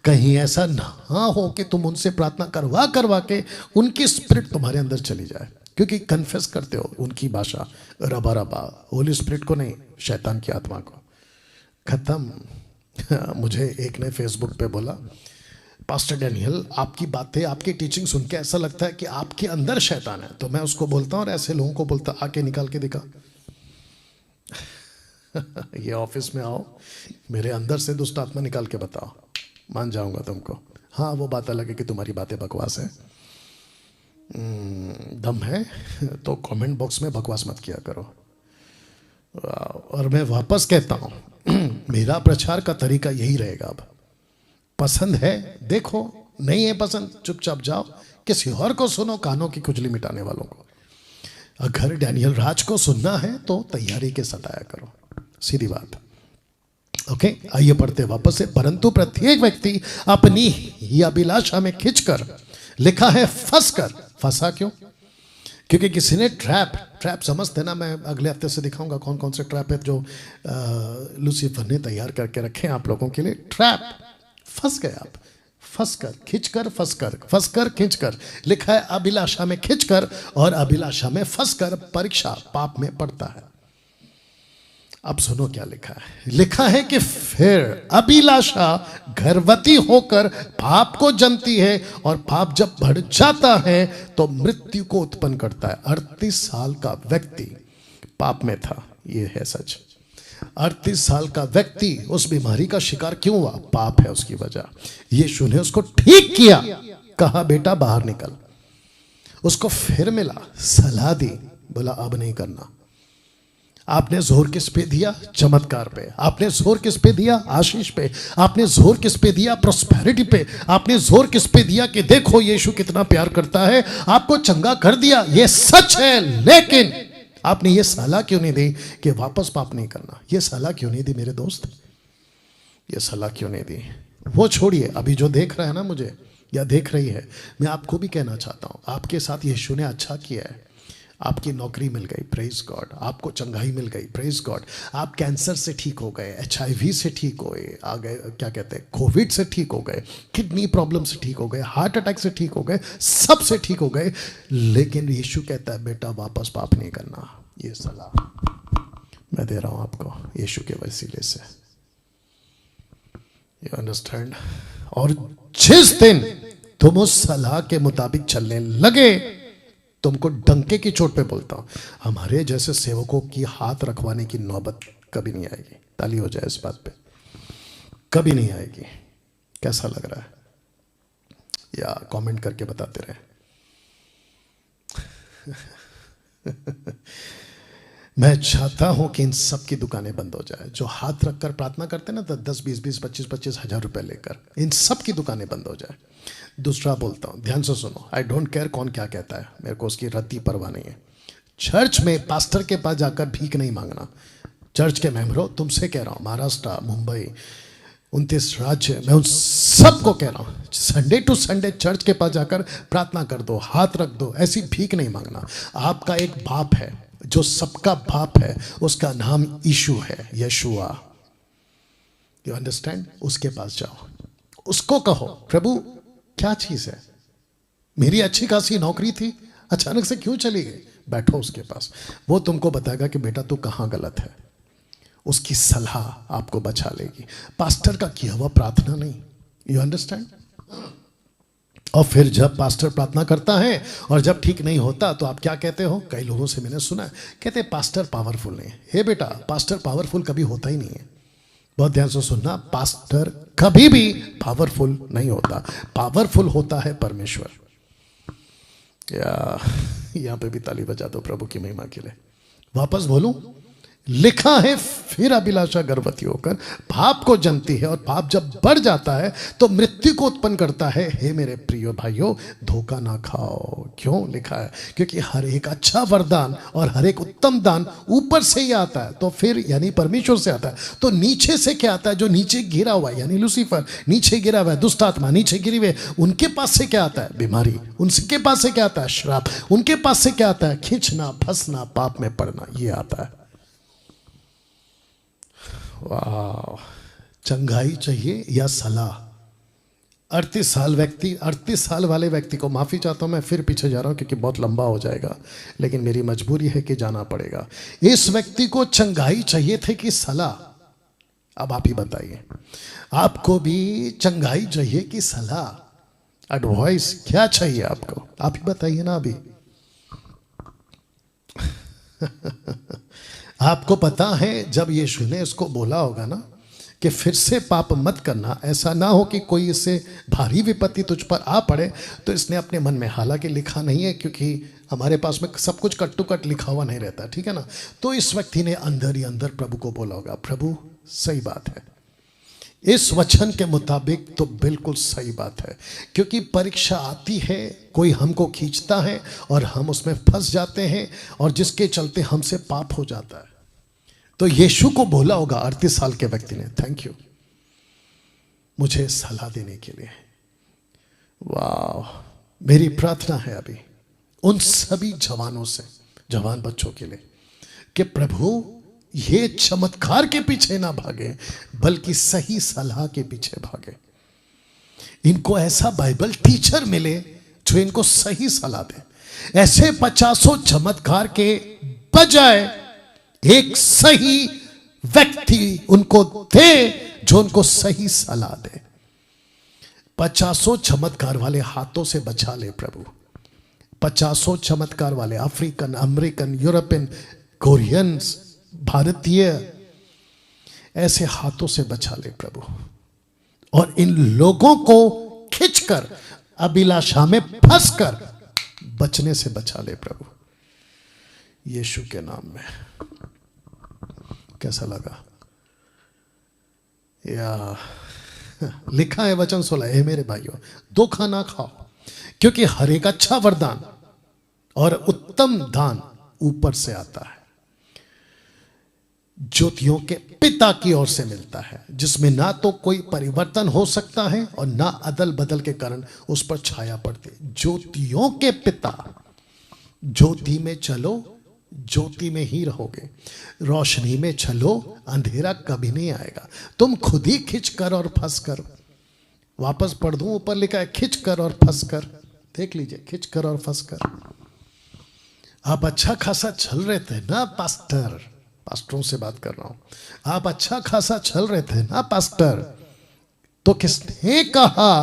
कहीं ऐसा ना हो कि तुम उनसे प्रार्थना करवा के उनकी स्पिरिट तुम्हारे अंदर चली जाए, क्योंकि कन्फेस करते हो उनकी भाषा रबा रबा, होली स्पिरिट को नहीं, शैतान की आत्मा को। खत्म। मुझे एक ने फेसबुक पे बोला, पास्टर डैनियल आपकी बातें, आपकी टीचिंग सुन के ऐसा लगता है कि आपके अंदर शैतान है। तो मैं उसको बोलता हूँ और ऐसे लोगों को बोलता, आके निकाल के दिखा। ये ऑफिस में आओ, मेरे अंदर से दुष्ट आत्मा निकाल के बताओ, मान जाऊंगा तुमको। हाँ, वो बात अलग है कि तुम्हारी बातें बकवास है। दम है तो कमेंट बॉक्स में बकवास मत किया करो। और मैं वापस कहता हूं, मेरा प्रचार का तरीका यही रहेगा। अब पसंद है देखो, नहीं है पसंद चुपचाप जाओ, किसी और को सुनो, कानों की खुजली मिटाने वालों को। अगर डैनियल राज को सुनना है तो तैयारी के साथ आया करो, सीधी बात। ओके, आइए पढ़ते वापस से। परंतु प्रत्येक व्यक्ति अपनी ही अभिलाषा में खींचकर, लिखा है फंसकर। फंसा क्यों? क्योंकि किसी ने ट्रैप समझते ना, मैं अगले हफ्ते से दिखाऊंगा कौन कौन से ट्रैप है जो लूसीफर ने तैयार करके रखे हैं आप लोगों के लिए। ट्रैप, फंस गए आप। फंसकर, खींचकर, फंसकर खींचकर, लिखा है अभिलाषा में खींचकर, और अभिलाषा में फंसकर परीक्षा पाप में पड़ता है। अब सुनो क्या लिखा है। लिखा है कि फिर अभिलाषा गर्भवती होकर पाप को जन्मती है, और पाप जब बढ़ जाता है तो मृत्यु को उत्पन्न करता है। 38 साल का व्यक्ति पाप में था, ये है सच। 38 साल का व्यक्ति उस बीमारी का शिकार क्यों हुआ? पाप है उसकी वजह। यीशु ने उसको ठीक किया, कहा बेटा बाहर निकल। उसको फिर मिला, सलाह दी, बोला अब नहीं करना। आपने जोर किस पे दिया? चमत्कार पे। आपने जोर किस पे दिया? आशीष पे। आपने जोर किस पे दिया? प्रोस्पेरिटी पे। आपने जोर किस पे दिया कि देखो यीशु कितना प्यार करता है, आपको चंगा कर दिया, ये सच है। लेकिन आपने ये सलाह क्यों नहीं दी कि वापस पाप नहीं करना? ये सलाह क्यों नहीं दी मेरे दोस्त? ये सलाह क्यों नहीं दी? वो छोड़िए, अभी जो देख रहा है ना मुझे, या देख रही है, मैं आपको भी कहना चाहता हूं, आपके साथ यीशु ने अच्छा किया है। आपकी नौकरी मिल गई, प्रेज गॉड। आपको चंगाई मिल गई, प्रेज गॉड। आप कैंसर से ठीक हो गए, HIV से ठीक हो गए, आ गए क्या कहते हैं, कोविड से ठीक हो गए, किडनी प्रॉब्लम से ठीक हो गए, हार्ट अटैक से ठीक हो गए, सब से ठीक हो गए। लेकिन यीशु कहता है बेटा वापस पाप नहीं करना। ये सलाह मैं दे रहा हूं आपको यीशु के वसीले से। You understand? और जिस दिन तुम उस सलाह के मुताबिक चलने लगे, तुमको डंके की चोट पे बोलता हूं, हमारे जैसे सेवकों की हाथ रखवाने की नौबत कभी नहीं आएगी। ताली हो जाए इस बात पे, कभी नहीं आएगी। कैसा लग रहा है? या कमेंट करके बताते रहे। मैं चाहता हूं कि इन सब की दुकानें बंद हो जाए। जो हाथ रखकर प्रार्थना करते ना, तो 10, 20, 25 हजार रुपए लेकर, इन सब की दुकानें बंद हो जाए। दूसरा बोलता हूं, ध्यान से सुनो, आई डोंट केयर कौन क्या कहता है, मेरे को उसकी रत्ती परवाह नहीं है। चर्च में पास्टर के पास जाकर भीख नहीं मांगना। चर्च के मेंबरों, तुमसे कह रहा हूं, महाराष्ट्र, मुंबई, 29 राज्य, मैं उन सबको कह रहा हूं, संडे टू संडे चर्च के पास जाकर प्रार्थना कर दो, हाथ रख दो, ऐसी भीख नहीं मांगना। आपका एक बाप है जो सबका बाप है, उसका नाम यीशु है, यशुआ। You understand? उसके पास जाओ, उसको कहो, प्रभु क्या चीज है, मेरी अच्छी खासी नौकरी थी, अचानक से क्यों चली गई? बैठो उसके पास, वो तुमको बताएगा कि बेटा तू कहां गलत है। उसकी सलाह आपको बचा लेगी, पास्टर का किया हुआ प्रार्थना नहीं। You understand? और फिर जब पास्टर प्रार्थना करता है और जब ठीक नहीं होता तो आप क्या कहते हो? कई लोगों से मैंने सुना है, कहते पास्टर पावरफुल नहीं है। हे बेटा, पास्टर पावरफुल कभी होता ही नहीं है। बहुत ध्यान से सुनना, पास्टर कभी भी पावरफुल नहीं होता, पावरफुल होता है परमेश्वर। यहां पे भी ताली बजा दो प्रभु की महिमा के लिए। वापस बोलूं, लिखा है, फिर अभिलाषा गर्भवती होकर पाप को जनती है, और पाप जब बढ़ जाता है तो मृत्यु को उत्पन्न करता है। हे मेरे प्रिय भाइयों, धोखा ना खाओ। क्यों लिखा है? क्योंकि हर एक अच्छा वरदान और हर एक उत्तम दान ऊपर से ही आता है, तो फिर यानी परमेश्वर से आता है। तो नीचे से क्या आता है? जो नीचे गिरा हुआ है, यानी लूसीफर नीचे गिरा हुआ है, दुष्ट आत्मा नीचे गिरी हुई, उनके पास से क्या आता है? बीमारी। उनके पास से क्या आता है? श्राप। उनके पास से क्या आता है? खींचना, फंसना, पाप में पड़ना, ये आता है। वाह, चंगाई चाहिए या सलाह? 38 साल वाले व्यक्ति को, माफी चाहता हूं मैं फिर पीछे जा रहा हूं क्योंकि बहुत लंबा हो जाएगा, लेकिन मेरी मजबूरी है कि जाना पड़ेगा। इस व्यक्ति को चंगाई चाहिए थे कि सलाह? अब आप ही बताइए, आपको भी चंगाई चाहिए कि सलाह, एडवाइस क्या चाहिए आपको? आप ही बताइए ना। अभी आपको पता है जब यीशु ने इसको बोला होगा ना कि फिर से पाप मत करना, ऐसा ना हो कि कोई इससे भारी विपत्ति तुझ पर आ पड़े, तो इसने अपने मन में, हालांकि लिखा नहीं है क्योंकि हमारे पास में सब कुछ कट टू कट लिखा हुआ नहीं रहता, ठीक है ना, तो इस व्यक्ति ने अंदर ही अंदर प्रभु को बोला होगा, प्रभु सही बात है, इस वचन के मुताबिक तो बिल्कुल सही बात है, क्योंकि परीक्षा आती है, कोई हमको खींचता है और हम उसमें फंस जाते हैं, और जिसके चलते हमसे पाप हो जाता है। तो यीशु को बोला होगा 38 साल के व्यक्ति ने, थैंक यू मुझे सलाह देने के लिए। वाह, मेरी प्रार्थना है अभी उन सभी जवानों से, जवान बच्चों के लिए, कि प्रभु ये चमत्कार के पीछे ना भागे, बल्कि सही सलाह के पीछे भागे। इनको ऐसा बाइबल टीचर मिले जो इनको सही सलाह दे। ऐसे 50 चमत्कार के बजाय एक सही व्यक्ति उनको दे जो उनको सही सलाह दे। 50 चमत्कार वाले हाथों से बचा ले प्रभु। 50 चमत्कार वाले अफ्रीकन, अमेरिकन, यूरोपियन, कोरियंस, भारतीय, ऐसे हाथों से बचा ले प्रभु, और इन लोगों को खींचकर अभिलाषा में फंसकर बचने से बचा ले प्रभु, यीशु के नाम में। कैसा लगा? या लिखा है वचन 16, हे मेरे भाइयों, धोखा ना खाओ, क्योंकि हर एक अच्छा वरदान और उत्तम दान ऊपर से आता है, ज्योतियों के पिता की ओर से मिलता है, जिसमें ना तो कोई परिवर्तन हो सकता है और ना अदल बदल के कारण उस पर छाया पड़ती। ज्योतियों के पिता, ज्योति में चलो, ज्योति में ही रहोगे, रोशनी में चलो, अंधेरा कभी नहीं आएगा। तुम खुद ही खिंच कर और फंस कर, वापस पढ़ दूं, ऊपर लिखा है खिंच कर और फंस कर, देख लीजिए, खिंच कर और फंस कर। आप अच्छा खासा चल रहे थे ना पास्टर, पास्टरों से बात कर रहा हूं, आप अच्छा खासा चल रहे थे ना पास्टर, तो किसने कहा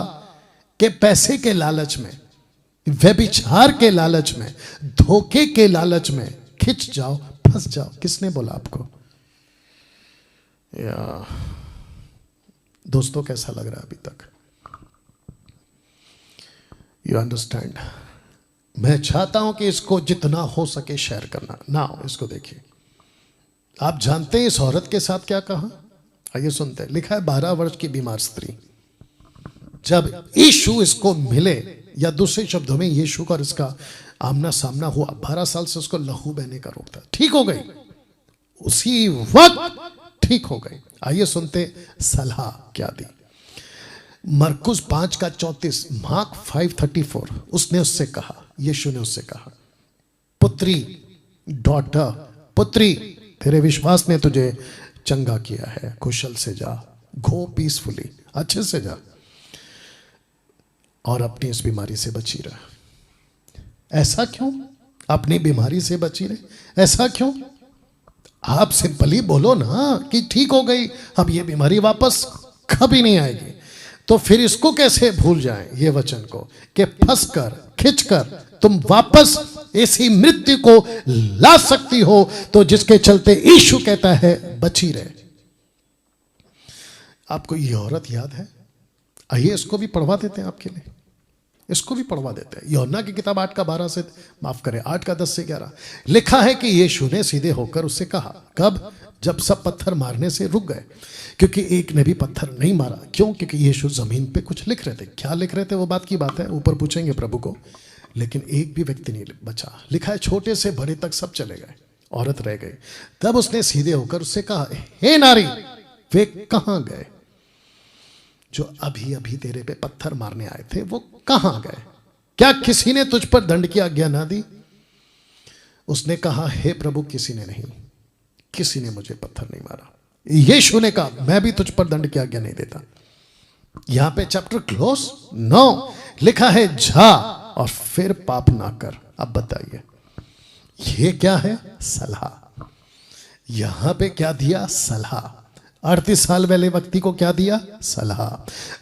कि पैसे के लालच में, व्यभिचार के लालच में, धोखे के लालच में खिंच जाओ, फंस जाओ? किसने बोला आपको? या दोस्तों, कैसा लग रहा है अभी तक? You understand? मैं चाहता हूं कि इसको जितना हो सके शेयर करना ना हो। इसको देखिए, आप जानते हैं इस औरत के साथ क्या कहा? आइए सुनते हैं। लिखा है 12 वर्ष की बीमार स्त्री, जब यीशु इसको मिले, या दूसरे शब्दों में यीशु का और इसका आमना सामना हुआ, 12 साल से उसको लहू बहने का रोग था, ठीक हो गई, उसी वक्त ठीक हो गई। आइए सुनते सलाह क्या दी। मरकुस 5:34, मार्क 5:34, उसने उससे कहा, यीशु ने उससे कहा, पुत्री, डॉटर, पुत्री, तेरे विश्वास ने तुझे चंगा किया है, कुशल से जा, गो पीसफुली, अच्छे से जा और अपनी इस बीमारी से बची रह। ऐसा क्यों? अपनी बीमारी से बची रहे, ऐसा क्यों? आप सिंपली बोलो ना कि ठीक हो गई, अब ये बीमारी वापस कभी नहीं आएगी। तो फिर इसको कैसे भूल जाएं, ये वचन को, कि फंस कर खिंच कर तुम वापस ऐसी मृत्यु को ला सकती हो, तो जिसके चलते यीशु कहता है बची रहे। आपको ये औरत याद है? आइए इसको भी पढ़वा देते हैं आपके लिए, इसको भी पढ़वा देते हैं। यूहन्ना की किताब 8:12 से, माफ करें 8:10 से 11, लिखा है कि यीशु ने सीधे होकर उससे कहा, कब? जब सब पत्थर मारने से रुक गए, क्योंकि एक ने भी पत्थर नहीं मारा। क्यों? क्योंकि यीशु जमीन पे कुछ लिख रहे थे। क्या लिख रहे थे वो बात की बात है, ऊपर पूछेंगे प्रभु को, लेकिन एक भी व्यक्ति नहीं बचा। लिखा है छोटे से बड़े तक सब चले गए, औरत रह गई। तब उसने सीधे होकर उससे कहा, हे नारी, वे कहां गए जो अभी अभी तेरे पे पत्थर मारने आए थे, वो कहां गए? क्या किसी ने तुझ पर दंड की आज्ञा ना दी? उसने कहा, हे प्रभु, किसी ने नहीं, किसी ने मुझे पत्थर नहीं मारा। यीशु ने कहा, मैं भी तुझ पर दंड की आज्ञा नहीं देता। यहां पे चैप्टर क्लोज? नो, लिखा है जा और फिर पाप ना कर। अब बताइए ये क्या है? सलाह। यहां पे क्या दिया? सलाह। 38 साल वाले व्यक्ति को क्या दिया? सलाह।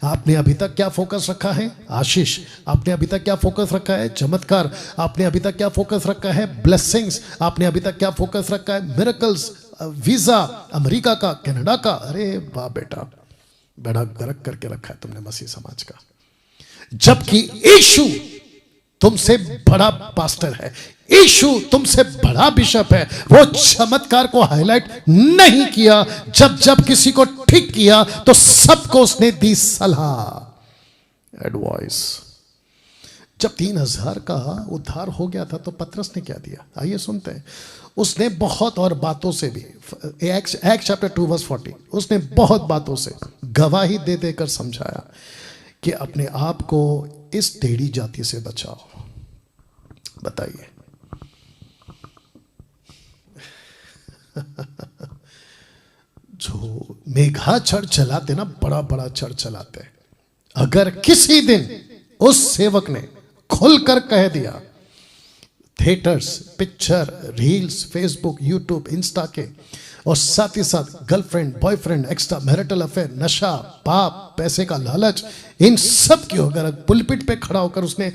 आपने अभी तक क्या फोकस रखा है? आशीष। आपने अभी तक क्या फोकस रखा है? चमत्कार। आपने अभी तक क्या फोकस रखा है? ब्लेसिंग्स। आपने अभी तक क्या फोकस रखा है? मिरेकल्स, वीजा, अमेरिका का, कनाडा का। अरे वाह बेटा, बड़ा गर्क करके रखा है तुमने मसीह समाज का, जबकि यीशु तुमसे बड़ा पास्टर है, यीशु तुमसे बड़ा बिशप है। वो चमत्कार को हाईलाइट नहीं किया, जब जब किसी को ठीक किया तो सबको उसने दी सलाह, एडवाइस। जब 3000 का उद्धार हो गया था तो पतरस ने क्या दिया? आइए सुनते हैं। उसने बहुत और बातों से भी, एक्ट चैप्टर 2:40, उसने बहुत बातों से गवाही दे देकर समझाया कि अपने आप को इस टेढ़ी जाति से बचाओ। बताइए जो मेघाचढ़ चलाते ना, बड़ा बड़ा चढ़ चलाते, अगर किसी दिन उस सेवक ने खुलकर कह दिया, theatres, picture, reels, Facebook, YouTube, Insta के, और साथ ही साथ girlfriend, boyfriend, extra marital affair, नशा, पाप, पैसे का लालच, इन सब की अगर पुलपिट पे खड़ा होकर उसने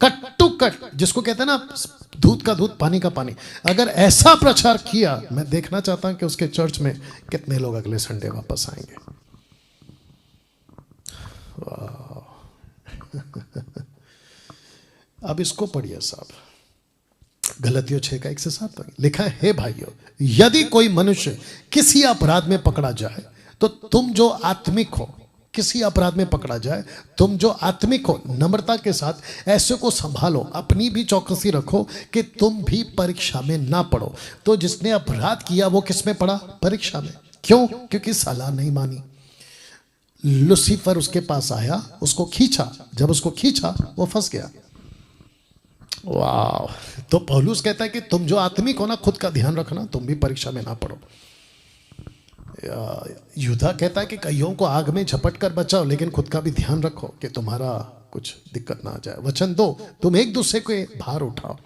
कट टू कट, जिसको कहते हैं ना दूध का दूध पानी का पानी, अगर ऐसा प्रचार किया, मैं देखना चाहता हूं कि उसके चर्च में कितने लोग अगले संडे वापस आएंगे। अब इसको पढ़िए साहब, गलतियों 6:1 से 7 तक लिखा है, हे भाइयों, यदि कोई मनुष्य किसी अपराध में पकड़ा जाए तो तुम जो आत्मिक हो, किसी अपराध में पकड़ा जाए, तुम जो आत्मिक हो, नम्रता के साथ ऐसे को संभालो, अपनी भी चौकसी रखो कि तुम भी परीक्षा में ना पड़ो। तो जिसने अपराध किया वो किस में पड़ा? परीक्षा में। क्यों? क्योंकि सलाह नहीं मानी। लूसीफर उसके पास आया, उसको खींचा, जब उसको खींचा वो फंस गया। वाह! तो पौलुस कहता है कि तुम जो आत्मिक हो ना, खुद का ध्यान रखना, तुम भी परीक्षा में ना पड़ो। यूदा कहता है कि कईयों को आग में झपट कर बचाओ, लेकिन खुद का भी ध्यान रखो कि तुम्हारा कुछ दिक्कत ना आ जाए। वचन 2, तुम एक दूसरे को भार उठाओ,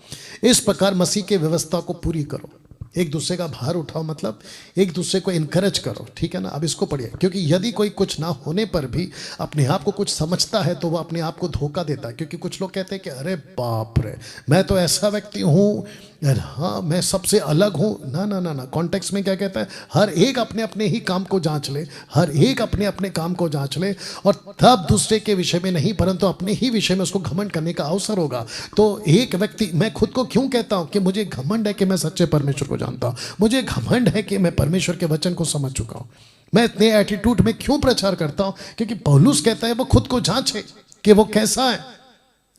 इस प्रकार मसीह की व्यवस्था को पूरी करो। एक दूसरे का भार उठाओ मतलब एक दूसरे को इनकरेज करो, ठीक है ना। अब इसको पढ़िए, क्योंकि यदि कोई कुछ ना होने पर भी अपने आप को कुछ समझता है तो वह अपने आप को धोखा देता है। क्योंकि कुछ लोग कहते हैं कि अरे बाप रे, मैं तो ऐसा व्यक्ति हूँ, हाँ मैं सबसे अलग हूँ। ना ना ना ना, कॉन्टेक्स्ट में क्या कहता है? हर एक अपने अपने ही काम को जांच ले, हर एक अपने अपने काम को जांच ले, और तब दूसरे के विषय में नहीं परंतु अपने ही विषय में उसको घमंड करने का अवसर होगा। तो एक व्यक्ति, मैं खुद को क्यों कहता हूँ कि मुझे घमंड है कि मैं सच्चे परमेश्वर को जानता हूँ, मुझे घमंड है कि मैं परमेश्वर के वचन को समझ चुका हूँ। मैं इतने एटीट्यूड में क्यों प्रचार करता हूँ? क्योंकि पौलुस कहता है वो खुद को जांचे कि वो कैसा है।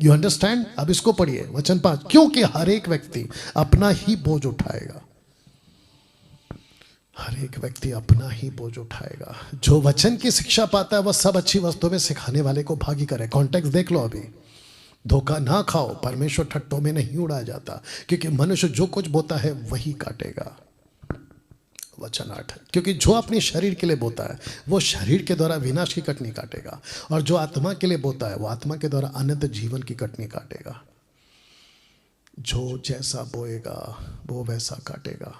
You understand? अब इसको पढ़िए वचन 5, क्योंकि हर एक व्यक्ति अपना ही बोझ उठाएगा। हर एक व्यक्ति अपना ही बोझ उठाएगा। जो वचन की शिक्षा पाता है वह सब अच्छी वस्तुओं में सिखाने वाले को भागी करे। कॉन्टेक्स्ट देख लो अभी। धोखा ना खाओ, परमेश्वर ठट्टों में नहीं उड़ाया जाता, क्योंकि मनुष्य जो कुछ बोता है वही काटेगा। वचन 8, क्योंकि जो अपने शरीर के लिए बोता है वो शरीर के द्वारा विनाश की कटनी काटेगा, और जो आत्मा के लिए बोता है वो आत्मा के द्वारा अनंत जीवन की कटनी काटेगा। जो जैसा बोएगा वो वैसा काटेगा।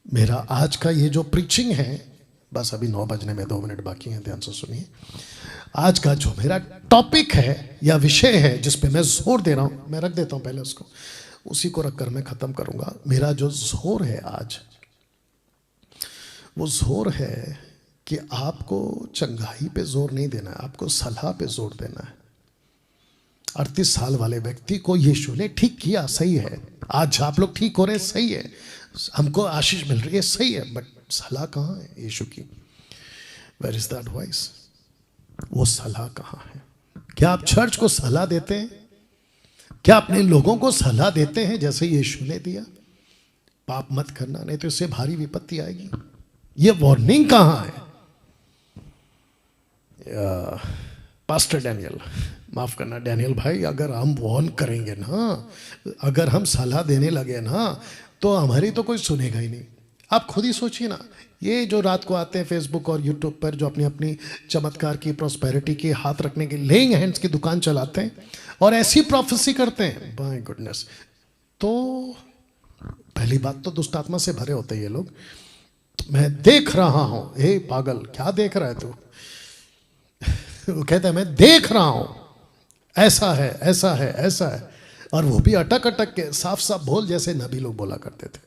मेरा आज का ये जो प्रीचिंग है, बस अभी 9 बजने में 2 मिनट बाकी हैं, ध्यान से सुनिए। आज का जो मेरा टॉपिक है या विषय है जिस पे मैं जोर दे रहा हूं, मैं रख देता हूं पहले उसको, उसी को रखकर मैं खत्म करूंगा। मेरा जो जोर है आज, वो जोर है कि आपको चंगाई पे जोर नहीं देना है, आपको सलाह पे जोर देना है। 38 साल वाले व्यक्ति को यीशु ने ठीक किया, सही है। आज आप लोग ठीक हो रहे, सही है, हमको आशीष मिल रही है, सही है, बट सलाह कहाँ है यीशु की? Where is the advice? वो सलाह कहाँ है? क्या आप चर्च को सलाह देते हैं? क्या अपने लोगों को सलाह देते हैं जैसे यीशु ने दिया? पाप मत करना, नहीं तो इससे भारी विपत्ति आएगी। ये वार्निंग कहाँ है? पास्टर डैनियल, माफ करना डैनियल भाई, अगर हम वार्न करेंगे ना, अगर हम सलाह देने लगे ना, तो हमारी तो कोई सुनेगा ही नहीं। आप खुद ही सोचिए ना, ये जो रात को आते हैं फेसबुक और यूट्यूब पर, जो अपनी अपनी चमत्कार की, प्रॉस्पेरिटी की, हाथ रखने की, लेइंग हैंड्स की दुकान चलाते हैं और ऐसी प्रोफेसी करते हैं, माय गुडनेस। तो पहली बात तो दुष्ट आत्मा से भरे होते हैं ये लोग। मैं देख रहा हूं, हे पागल क्या देख रहा है तू? वो कहता है मैं देख रहा हूं, ऐसा है, ऐसा है, ऐसा है, और वो भी अटक अटक के, साफ साफ बोल, जैसे नबी लोग बोला करते थे,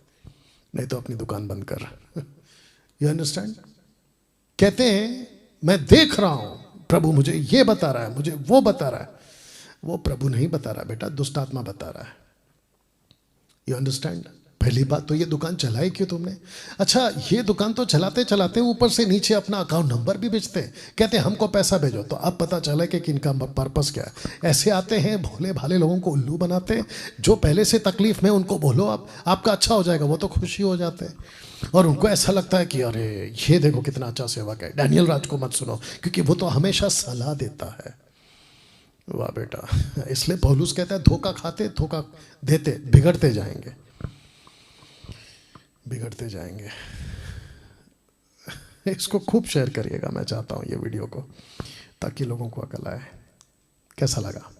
नहीं तो अपनी दुकान बंद कर। You understand? कहते हैं मैं देख रहा हूं, प्रभु मुझे ये बता रहा है, मुझे वो बता रहा है। वो प्रभु नहीं बता रहा बेटा, दुष्ट आत्मा बता रहा है। You understand? पहली बात तो ये दुकान चलाई क्यों तुमने? अच्छा, ये दुकान तो चलाते चलाते ऊपर से नीचे अपना अकाउंट नंबर भी बेचते हैं, कहते हैं हमको पैसा भेजो। तो अब पता चला कि इनका पर्पस क्या है। ऐसे आते हैं भोले भाले लोगों को उल्लू बनाते हैं, जो पहले से तकलीफ में, उनको बोलो आप, आपका अच्छा हो जाएगा, वो तो खुशी हो जाते हैं, और उनको ऐसा लगता है कि अरे ये देखो कितना अच्छा सेवक है। डैनियल राज को मत सुनो, क्योंकि वो तो हमेशा सलाह देता है। वाह बेटा, इसलिए पौलुस कहता है धोखा खाते, धोखा देते, बिगड़ते जाएंगे, बिगड़ते जाएंगे। इसको खूब शेयर करिएगा, मैं चाहता हूं ये वीडियो को, ताकि लोगों को अकल आए। कैसा लगा?